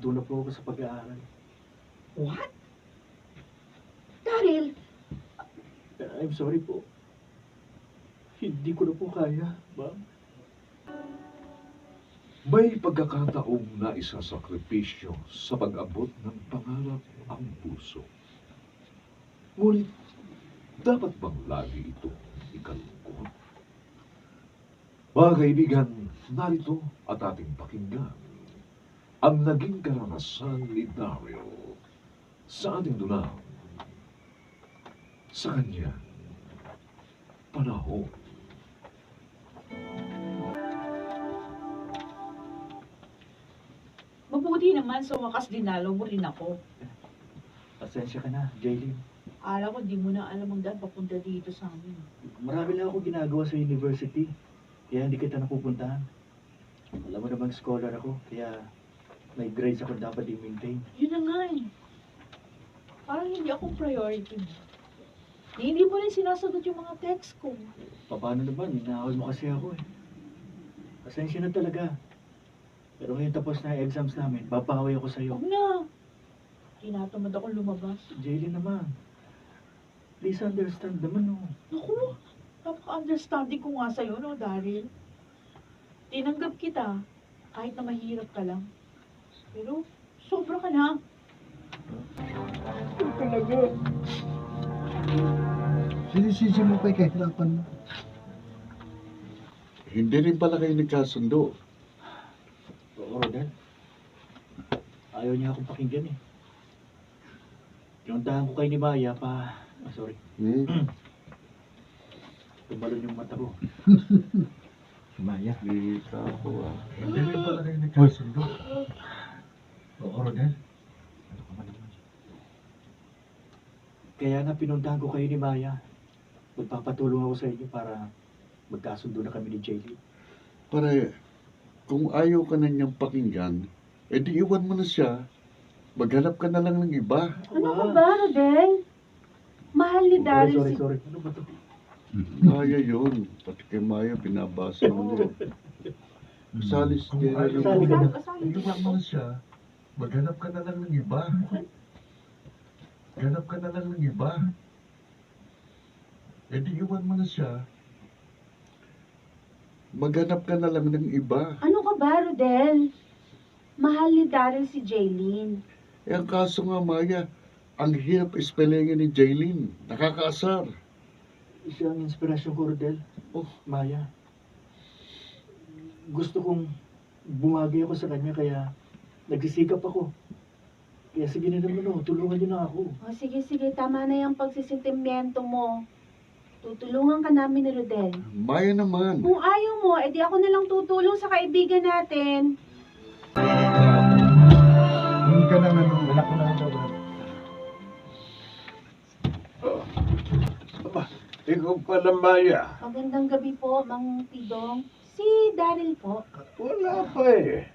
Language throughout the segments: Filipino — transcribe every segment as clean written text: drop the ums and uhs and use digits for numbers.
huminto na po ako sa pag-aaral. What? Daryl, I'm sorry po. Hindi ko na po kaya, ma'am. May pagkakataong naisasakripisyo sa pag-abot ng pangarap ang puso. Ngunit, dapat bang lagi ito ikalungkot? Mga kaibigan, narito at ating pakinggan ang naging karanasan ni Daryl sa ating dunang sa kanyang panahon. Mabuti naman, sa wakas dinalaw mo rin ako. Pasensya ka na, Jaylin. Akala ko di mo na alam ang daan papunta dito sa amin. Marami lang ako ginagawa sa university. Kaya hindi kita napupuntahan. Alam mo namang scholar ako, kaya may grades ako dapat i-maintain. Yun na nga eh. Parang hindi ako priority mo. Hindi mo rin sinasagot yung mga text ko. Paano naman? Inaawal mo kasi ako eh. Pasensya na talaga. Pero ngayon tapos na yung exams namin, babawi ako sa'yo. Huwag na. Tinatamad akong lumabas. Jaylin naman. Please understand naman oh. Naku, napaka-understanding ko nga sa'yo, no, Daryl? Tinanggap kita, kahit na mahirap ka lang. Pero, sobra ka na. Talaga. Sinisisi mo pa kahirapan mo. Hindi rin pala kayo nagkasundo. Oo, Rodel. Ayaw niya akong pakinggan eh. Pinuntahan ko kay ni Maya pa... sorry. Tumalon yung mata ko. Maya. Hindi ka ako Hindi rin pala kayo nagkasundo. Oo, Rodel. Ano ka man naman? Kaya nga pinuntahan ko kayo ni Maya. Magpapatulong ako sa inyo para magkasundo na kami ni Jaylin. Pare, kung ayaw ka na niyang pakinggan, edi iwan mo na siya. Maghanap ka na lang ng iba. ano ka ba, Rodel? Mahal ni Daryl Sorry. Ano ba ito? Kaya yun. Pati kay Maya, binabasa mo niya. Kasali si Kung Jerry. ayaw Kasali ka na. iwan mo na siya, maghanap ka na lang ng iba. Ganap ka na lang ng iba. E di iwan mo na siya. Maghanap ka na lang ng iba. Ano ka ba, Rodel? Mahal ni Daryl si Jaylin. Eh, ang kaso nga, Maya, ang hirap spellingin ni Jaylin. Nakakaasar. Siya ang inspirasyon ko, Rodel. Oh. Maya. Gusto kong bumagay ako sa kanya kaya nagsisikap ako. Kaya sige na naman oh, tulungan niyo na ako. O, sige, tama na yung pagsisintimiento mo. Tutulungan ka namin ni Rodel. Maya naman. Kung ayaw mo, edi ako na lang tutulong sa kaibigan natin. Hindi ka na wala ko na daw. Aba, ikaw pala, Maya. Magandang gabi po, Mang Tidong. Si Daryl po. Wala pa eh.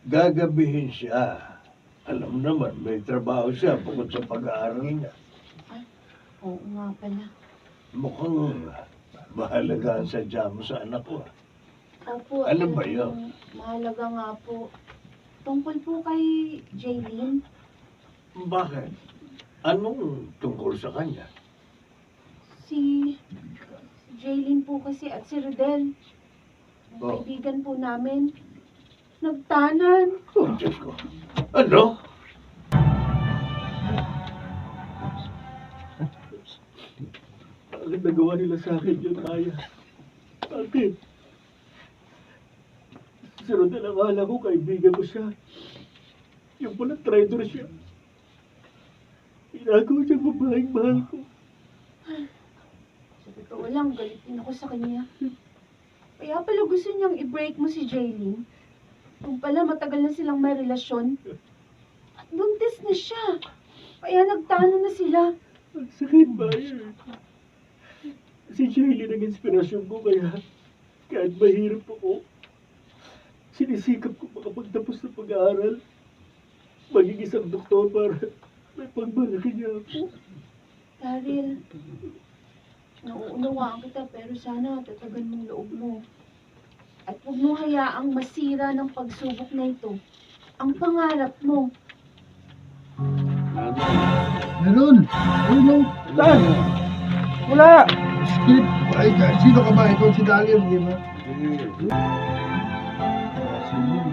Gagabihin siya. Alam naman, may trabaho siya bukod sa pag-aaral niya. Oo nga pala. Mukhang mahalaga ang sadya mo sa anak ko. Opo. Ano ba talagang yun? Mahalaga nga po. Tungkol po kay Jaylin. Bakit? Anong tungkol sa kanya? Si Jaylin po kasi at si Rodel. Ang Oh. kaibigan po namin. Nagtanan. Oh, Diyos ko. Ano? Bakit nagawa nila sa akin yun, Maya? Bakit? Si Rodel, akala ko kaibigan ko siya. Yung pala traitor siya. Ginagawa siyang babaeng mahal ko. Sa totoo lang, galit din ako sa kanya. Kaya pala gusto niyang i-break mo si Jaylin. Kung pala matagal na silang may relasyon. At buntis na siya. Kaya nagtano na sila. Ang sakit, Maya. Si Jaylin ang inspirasyon ko, kaya kahit mahirap ako, sinisikap ko makapagtapos ng pag-aaral. Maging isang doktor para may pagmalaki niya ako. Daryl, nauunawaan kita pero sana tatagan mong loob mo. At huwag mo hayaang masira ng pagsubok na ito ang pangarap mo. Meron! Ayun o! Saan? Wala! Skip! Ay, sino ka ba? Ikaw si Dalian, di ba? Sino?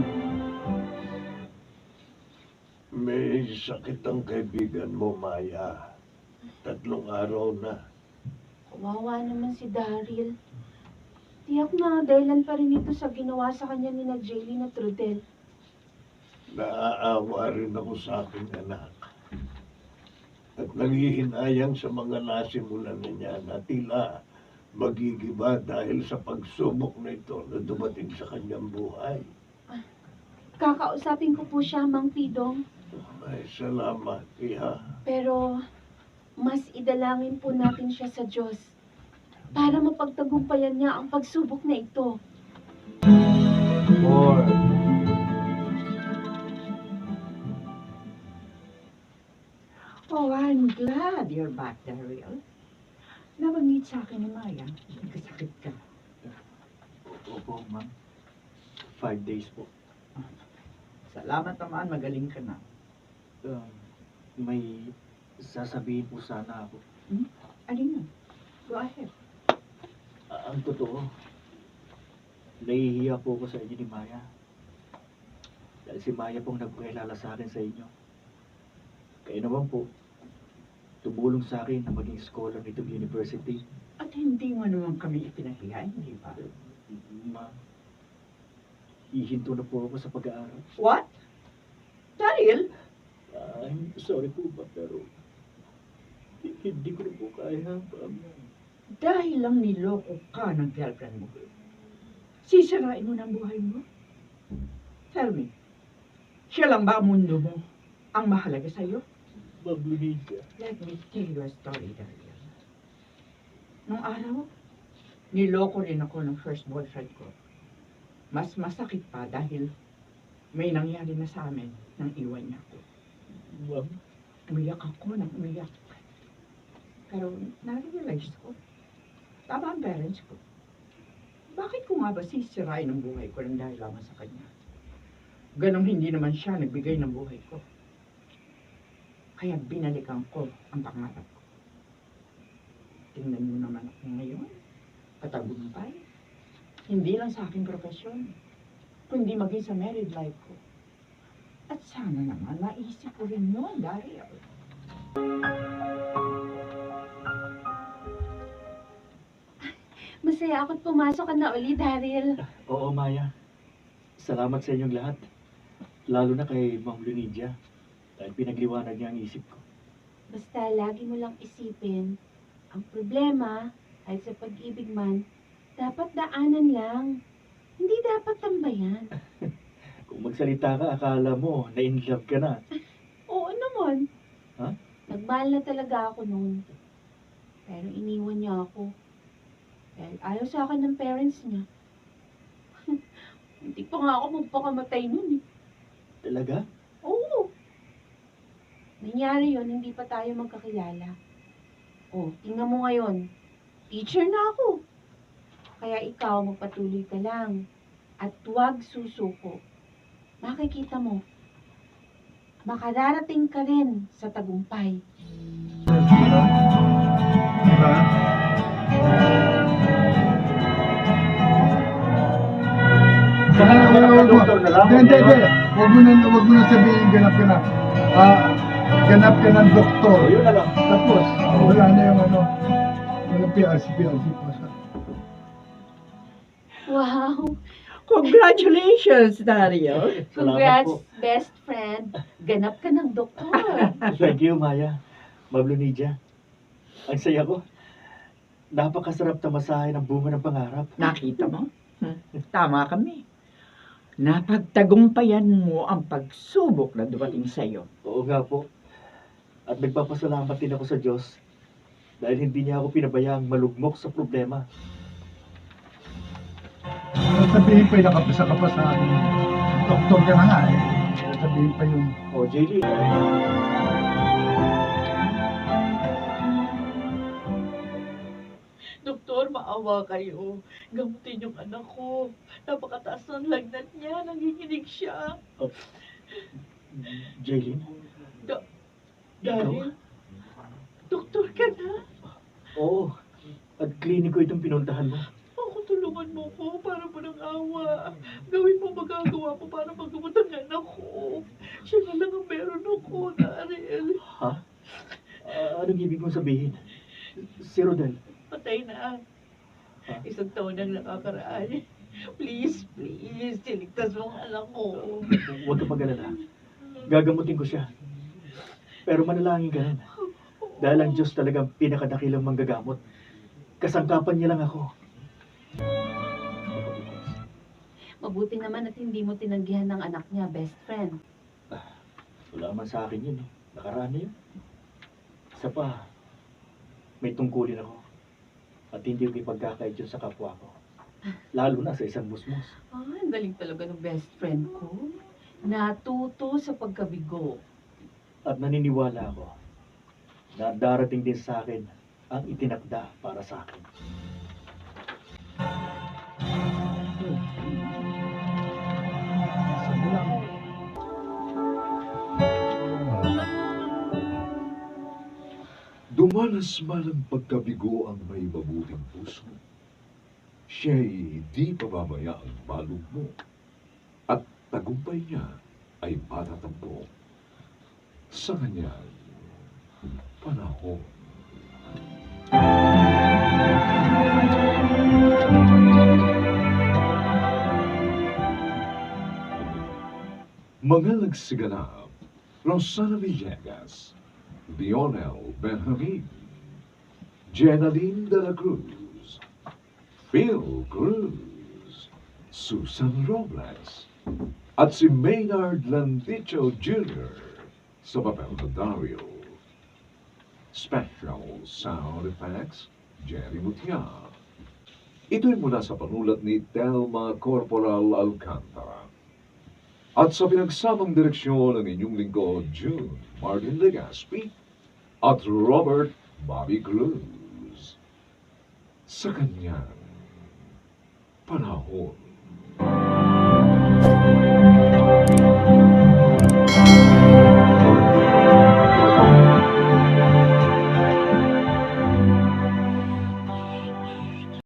May sakit ang kaibigan mo, Maya. 3 araw na. Kawawa naman si Daryl. Tiyak na dahilan pa rin ito sa ginawa sa kanya ni na Jaylene at Rodel. Naaawa rin ako sa aking anak. At nanghihinayang sa mga nasimulan na niya na tila magigiba dahil sa pagsubok na ito na dumating sa kanyang buhay. Kakausapin ko po siya, Mang Pidong. Ay, salamat, Iha. Pero mas idalangin po natin siya sa Diyos para mapagtagumpayan niya ang pagsubok na ito. Oh, I'm glad you're back, Daryl. Nabanggit sa akin ni Maya, nagkasakit ka. Opo, ma'am. 5 days po. Salamat naman, magaling ka na. May sasabihin po sana ako. Alin na? Go ahead. Ang totoo, nahihiya po ako sa inyo ni Maya. Dahil si Maya pong nagpakilala sa akin sa inyo. Kaya naman po, tumulong sa akin na maging scholar nitong university. At hindi mo naman kami ipinahiya, hindi ba? Ma'am, ihinto na po ako sa pag-aaral. What? Daryl? I'm sorry po ba, pero hindi ko na po kaya. Dahil lang niloko ka ng girlfriend mo. Sisirain mo ng buhay mo? Tell me, siya lang ba ang mundo mo ang mahalaga sa'yo? Ma'am Lunita. Let me tell you a story, Daryl. Nung araw, niloko rin ako ng first boyfriend ko. Mas masakit pa dahil may nangyari na sa amin nang iwan niya ako. Ma'am, Umiyak ako nang umiyak. Pero na-realize ko, tama ang parents ko. Bakit ko nga ba sisirain ang buhay ko ng dahil lamang sa kanya? Ganong hindi naman siya nagbigay ng buhay ko. Kaya binalikan ko ang pangarap ko. Tingnan mo naman ako ngayon, katagumpay. Hindi lang sa aking profesyon, kundi maging sa married life ko. At sana naman maisip ko rin yun, Daryl. Masaya ako't pumasok ka na uli, Daryl. Oo, Maya. Salamat sa inyong lahat. Lalo na kay Ma'am Lunidia. Dahil pinagliwanag niya ang isip ko. Basta lagi mo lang isipin, ang problema ay sa pag-ibig man, dapat daanan lang. Hindi dapat tambayan. Kung magsalita ka, akala mo na in love ka na. Oo naman. Ha? Nagmahal na talaga ako noon. Pero iniwan niya ako. Dahil ayaw sa akin ng parents niya. Hindi pa nga ako magpakamatay noon eh. Talaga? Oo. Nangyari yun, hindi pa tayo magkakilala. Oh, tingnan mo ngayon. Teacher na ako. Kaya ikaw, magpatuloy ka lang. At huwag susuko. Makikita mo, makararating ka rin sa tagumpay. Diba? Saka na, Doktor na lang. Hindi. Huwag mo na sabihin ganap ka na. Ganap ka ng doktor. So, yun na lang. Tapos, wala na yung ano. Walang PRC pa sa. Wow! Congratulations, Daryl. Salamat Congrats, po. best friend. Ganap ka ng doktor. Thank you, Maya. Ma'am Lunidia. Ang saya ko. Napakasarap tamasahin ang bunga ng pangarap. Nakita mo? Tama kami. Napagtagumpayan mo ang pagsubok na dumating sa iyo. Oo nga po. At nagpapasalamat din ako sa Diyos dahil hindi niya ako pinabayaang malugmok sa problema. Sabihin pa yung nakapasa ka pa sa akin. Doktor ka na nga eh. Sabihin pa yung O, JD. Doktor, maawa kayo. Gamutin yung anak ko. Napakataas ng lagnat niya. Nanginginig siya. Jaylin? Dahil, doktor ka na. Oo. At kliniko itong pinuntahan mo. Ako, tulungan mo ko para mo ng awa. Gawin mo magagawa mo para magamot ang anak ko. Siya na lang ang meron ako, Daryl. Ha? Anong ibig mong sabihin? Si Rodel? Patay na. Isang taon nang nakakaraan. Please, siligtas mo ang anak ko. Huwag ka mag-alala. Gagamutin ko siya. Pero manalangin ka rin. Dahil ang Diyos talagang pinakadakilang manggagamot. Kasangkapan niya lang ako. Mabuti naman at hindi mo tinanggihan ng anak niya, best friend. Wala man sa akin yun eh. Nakaraan na yun. Isa pa, may tungkulin ako. At hindi ko ipagkakait yun sa kapwa ko. Lalo na sa isang musmos. Ang galing talaga ng best friend ko. Natuto sa pagkabigo. At naniniwala ako na darating din sa akin ang itinakda para sa akin. Dumanas man ang pagkabigo ang may mabuting puso. Siya'y di pababayaang malugmo at tagumpay niya ay matatampo sa kanyang panahon. Mga nagsiganap, Rosana Villegas, Lionel Benjamin, Jenaline de la Cruz, Phil Cruz, Susan Robles, at si Maynard Landicho Jr. sa papel na Dario. Special Sound Effects, Jerry Mutia. Ito'y mula sa panulat ni Telma Corporal Alcantara. At sa pinagsamang direksyon ng inyong lingkod, June Martin Legaspi at Robert Bobby Cruz. Sa kanyang panahon.